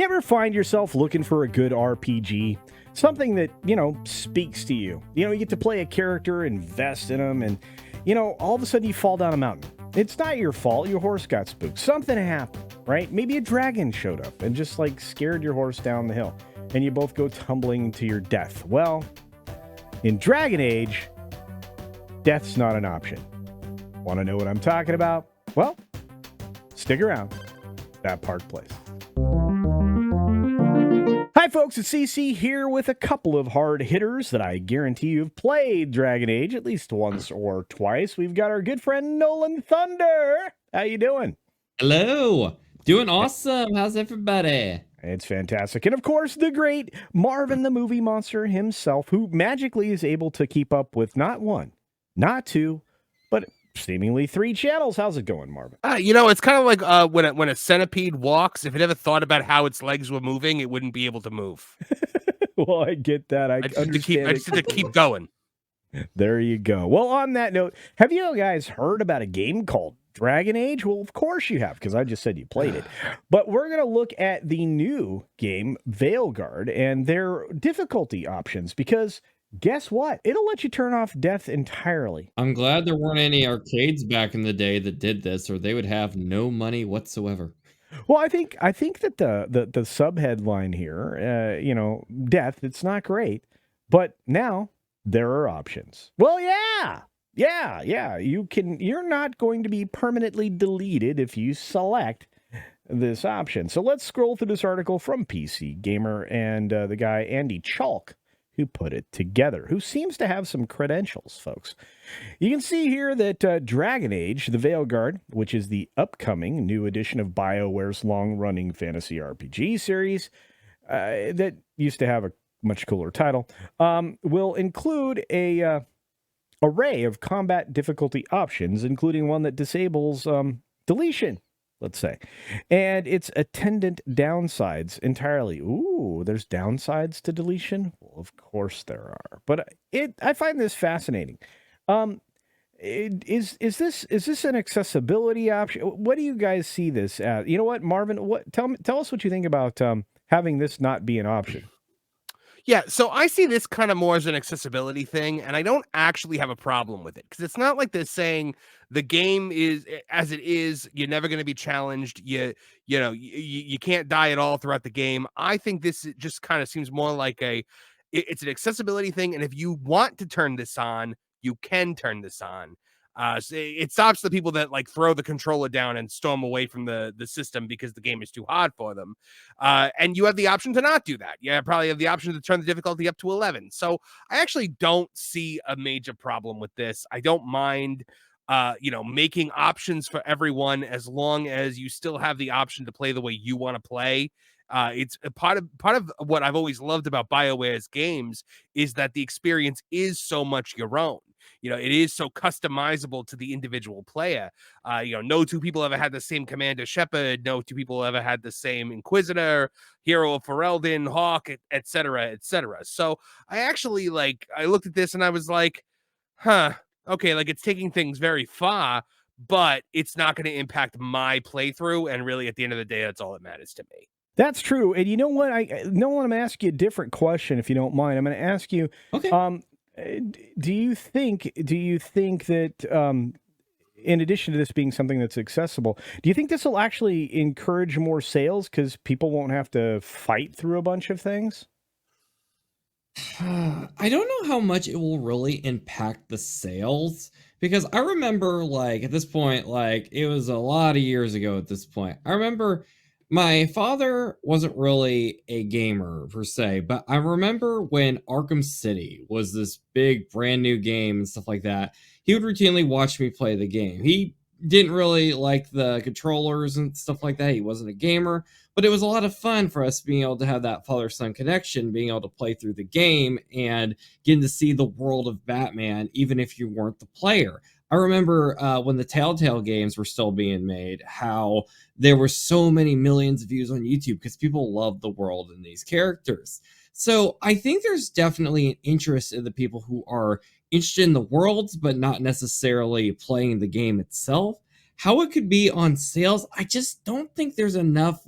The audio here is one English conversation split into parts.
You ever find yourself looking for a good RPG? Something that, speaks to you. You get to play a character, invest in them, and, all of a sudden you fall down a mountain. It's not your fault. Your horse got spooked. Something happened, right? Maybe a dragon showed up and just scared your horse down the hill, and you both go tumbling to your death. Well, in Dragon Age, death's not an option. Want to know what I'm talking about? Well, stick around. That Park Place. Hi folks, it's CC here with a couple of hard hitters that I guarantee you've played Dragon Age at least once or twice. We've got our good friend Nolan Thunder. How you doing? Hello. Doing awesome. How's everybody? It's fantastic. And of course, the great Marvin the Movie Monster himself, who magically is able to keep up with not one, not two, but seemingly 3 channels. How's it going, Marvin? It's kind of like when a centipede walks. If it ever thought about how its legs were moving, it wouldn't be able to move. Well, I get that. I understand. I just had to keep going. There you go. Well, on that note, have you guys heard about a game called Dragon Age? Well, of course you have, because I just said you played it. But we're going to look at the new game, Veilguard, and their difficulty options, because guess what? It'll let you turn off death entirely. I'm glad there weren't any arcades back in the day that did this, or they would have no money whatsoever. Well, I think that the sub headline here, death, it's not great, but now there are options. Well, yeah. You're not going to be permanently deleted if you select this option. So let's scroll through this article from PC Gamer and the guy Andy Chalk, who put it together, who seems to have some credentials, folks. You can see here that Dragon Age, the Veilguard, which is the upcoming new edition of BioWare's long-running fantasy RPG series, that used to have a much cooler title, will include a array of combat difficulty options, including one that disables deletion, let's say, and its attendant downsides entirely. Ooh, there's downsides to deletion? Well, of course there are. But I find this fascinating. Is this an accessibility option? What do you guys see this as? You know what, Marvin? Tell us what you think about having this not be an option. Yeah, so I see this kind of more as an accessibility thing, and I don't actually have a problem with it, because it's not like they're saying the game is as it is. You're never going to be challenged. You can't die at all throughout the game. I think this just kind of seems more like it's an accessibility thing, and if you want to turn this on, you can turn this on. So it stops the people that throw the controller down and storm away from the system because the game is too hard for them. And you have the option to not do that. You probably have the option to turn the difficulty up to 11. So I actually don't see a major problem with this. I don't mind, making options for everyone, as long as you still have the option to play the way you want to play. It's a part of what I've always loved about BioWare's games is that the experience is so much your own. It is so customizable to the individual player. No 2 people ever had the same Commander Shepard. No 2 people ever had the same Inquisitor, Hero of Ferelden, Hawk, etc., etc. So I actually I looked at this and I was like, okay, it's taking things very far, but it's not going to impact my playthrough. And really, at the end of the day, that's all that matters to me. That's true. And you know what? I'm going to ask you a different question, if you don't mind. I'm going to ask you, okay. Do you think that, in addition to this being something that's accessible, do you think this will actually encourage more sales because people won't have to fight through a bunch of things? I don't know how much it will really impact the sales, because I remember at this point, it was a lot of years ago at this point. I remember my father wasn't really a gamer per se, but I remember when Arkham City was this big brand new game and stuff like that, he would routinely watch me play the game. He didn't really like the controllers and stuff like that. He wasn't a gamer, but it was a lot of fun for us being able to have that father-son connection, being able to play through the game and getting to see the world of Batman, even if you weren't the player. I remember when the Telltale games were still being made, how there were so many millions of views on YouTube because people love the world and these characters. So I think there's definitely an interest in the people who are interested in the worlds, but not necessarily playing the game itself. How it could be on sales, I just don't think there's enough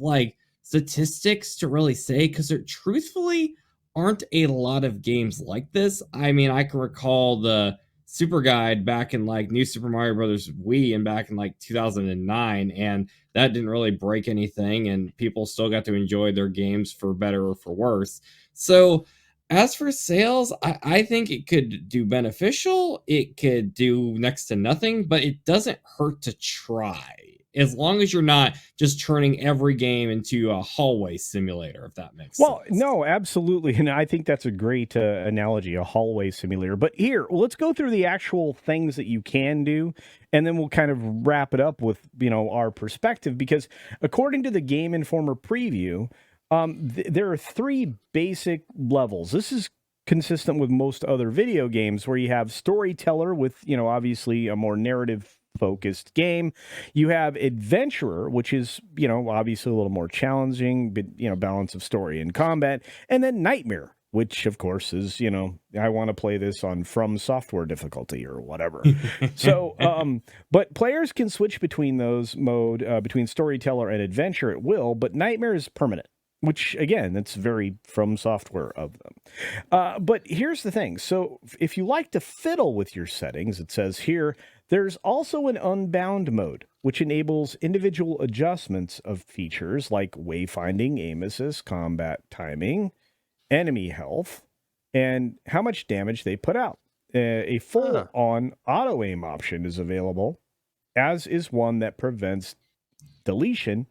statistics to really say, because there truthfully aren't a lot of games like this. I mean, I can recall the Super Guide back in like New Super Mario Brothers Wii and back in like 2009, and that didn't really break anything, and people still got to enjoy their games for better or for worse. So as for sales, I think it could do beneficial. It could do next to nothing, but it doesn't hurt to try. As long as you're not just turning every game into a hallway simulator, if that makes Well, sense. no, absolutely. And I think that's a great analogy, a hallway simulator. But here, let's go through the actual things that you can do, and then we'll kind of wrap it up with, our perspective. Because according to the Game Informer preview, there are 3 basic levels. This is consistent with most other video games where you have storyteller with, obviously a more narrative focused game. You have adventurer, which is, obviously a little more challenging, but, balance of story and combat. And then nightmare, which of course is, I want to play this on From Software difficulty or whatever. So, but players can switch between those between storyteller and adventure at will, but nightmare is permanent. Which, again, that's very From Software of them. But here's the thing. So if you like to fiddle with your settings, it says here, there's also an Unbound mode, which enables individual adjustments of features like wayfinding, aim assist, combat timing, enemy health, and how much damage they put out. A full-on auto-aim option is available, as is one that prevents deletion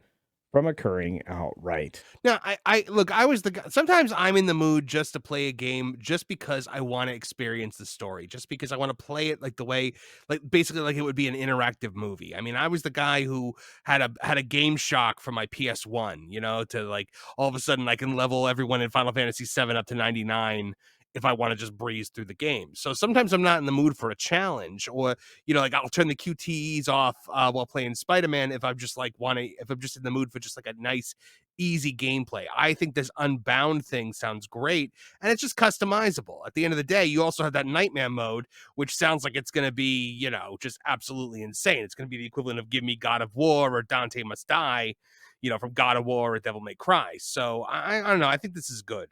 from occurring outright. Now, I look, I was the guy. Sometimes I'm in the mood just to play a game just because I want to experience the story, just because I want to play it like the way, like basically like it would be an interactive movie. I mean, I was the guy who had a Game Shock for my PS1, to like all of a sudden I can level everyone in Final Fantasy VII up to 99 if I want to just breeze through the game. So sometimes I'm not in the mood for a challenge, or like I'll turn the QTEs off while playing Spider-Man if I'm just like if I'm just in the mood for just like a nice easy gameplay. I think this Unbound thing sounds great, and it's just customizable. At the end of the day, you also have that Nightmare mode, which sounds like it's going to be, just absolutely insane. It's going to be the equivalent of give me God of War or Dante Must Die, from God of War or Devil May Cry. So I don't know. I think this is good.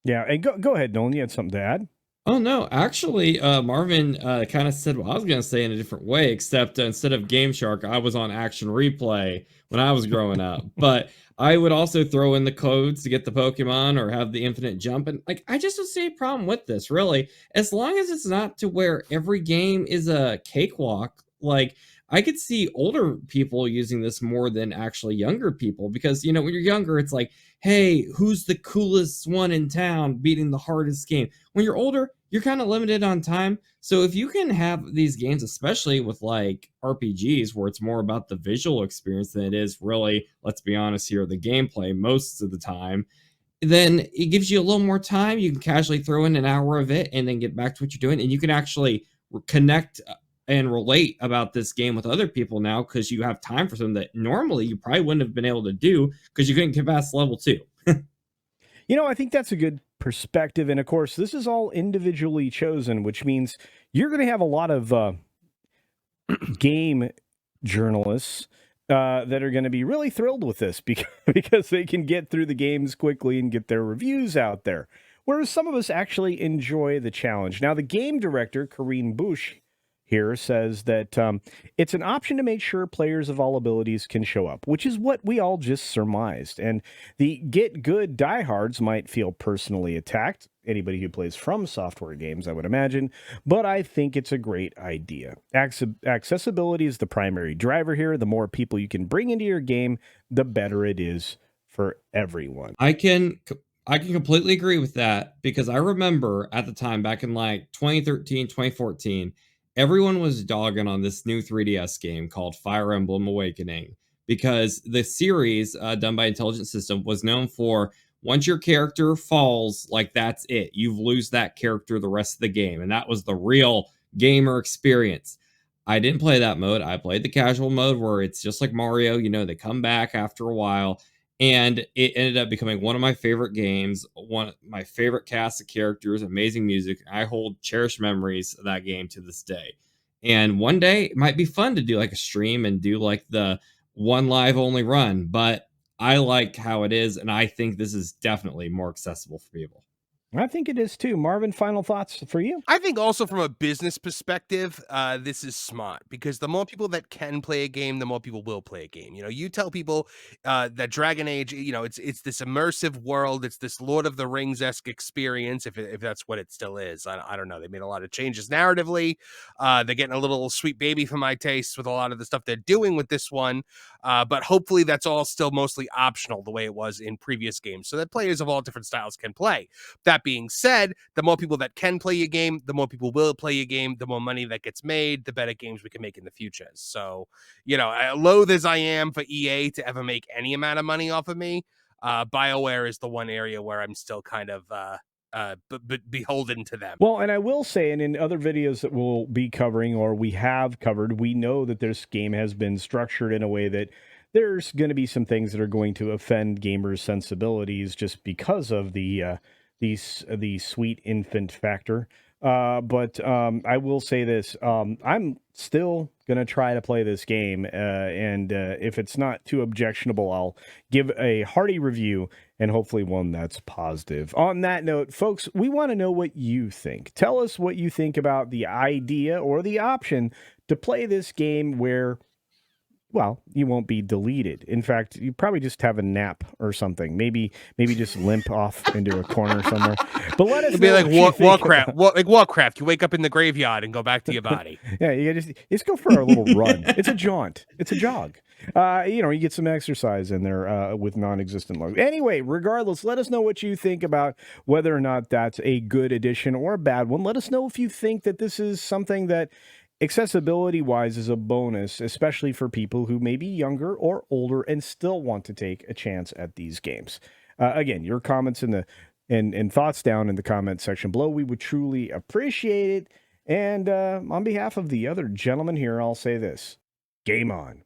Yeah, and go ahead, Nolan. You had something to add? Oh no, actually, Marvin kind of said what I was going to say in a different way, except instead of Game Shark, I was on Action Replay when I was growing up. But I would also throw in the codes to get the Pokemon or have the infinite jump. And like, I just don't see a problem with this, really. As long as it's not to where every game is a cakewalk. Like, I could see older people using this more than actually younger people because, when you're younger, it's like, hey, who's the coolest one in town beating the hardest game? When you're older, you're kind of limited on time. So if you can have these games, especially with like RPGs, where it's more about the visual experience than it is really, let's be honest here, the gameplay most of the time, then it gives you a little more time. You can casually throw in an hour of it and then get back to what you're doing. And you can actually connect and relate about this game with other people now because you have time for something that normally you probably wouldn't have been able to do because you couldn't get past level 2. I think that's a good perspective. And of course, this is all individually chosen, which means you're going to have a lot of game journalists that are going to be really thrilled with this because they can get through the games quickly and get their reviews out there. Whereas some of us actually enjoy the challenge. Now, the game director, Corinne Bush, here says that it's an option to make sure players of all abilities can show up, which is what we all just surmised. And the get good diehards might feel personally attacked. Anybody who plays From Software games, I would imagine. But I think it's a great idea. Accessibility is the primary driver here. The more people you can bring into your game, the better it is for everyone. I can completely agree with that because I remember at the time back in like 2013, 2014, everyone was dogging on this new 3DS game called Fire Emblem Awakening because the series done by Intelligent System was known for once your character falls, like that's it. You lose that character the rest of the game. And that was the real gamer experience. I didn't play that mode. I played the casual mode where it's just like Mario, they come back after a while. And it ended up becoming one of my favorite games, one of my favorite cast of characters, amazing music. I hold cherished memories of that game to this day. And one day it might be fun to do like a stream and do like the one live only run. But I like how it is, and I think this is definitely more accessible for people. I think it is too. Marvin, final thoughts for you? I think also from a business perspective, this is smart because the more people that can play a game, the more people will play a game. You know, you tell people that Dragon Age, you know, it's this immersive world, it's this Lord of the Rings-esque experience, if that's what it still is. I don't know. They made a lot of changes narratively. They're getting a little sweet baby for my taste with a lot of the stuff they're doing with this one. But hopefully that's all still mostly optional the way it was in previous games, so that players of all different styles can play. That being said, the more people that can play a game, the more people will play a game, the more money that gets made, the better games we can make in the future. So, you know, loath as I am for EA to ever make any amount of money off of me, BioWare is the one area where I'm still kind of beholden to them. Well, and I will say, and in other videos that we'll be covering or we have covered, we know that this game has been structured in a way that there's going to be some things that are going to offend gamers' sensibilities just because of the sweet infant factor. But I will say this: I'm still gonna try to play this game, and if it's not too objectionable, I'll give a hearty review and hopefully one that's positive. On that note, folks, we want to know what you think. Tell us what you think about the idea or the option to play this game where, well, you won't be deleted. In fact, you probably just have a nap or something. Maybe just limp off into a corner somewhere. But let us It'd be know like what you think Warcraft, about- like Warcraft. You wake up in the graveyard and go back to your body. Yeah, you just go for a little run. It's a jaunt. It's a jog. You know, you get some exercise in there with non-existent logo. Anyway, regardless, let us know what you think about whether or not that's a good addition or a bad one. Let us know if you think that this is something that accessibility-wise is a bonus, especially for people who may be younger or older and still want to take a chance at these games. Again, your comments and thoughts down in the comment section below. We would truly appreciate it. And on behalf of the other gentlemen here, I'll say this: game on.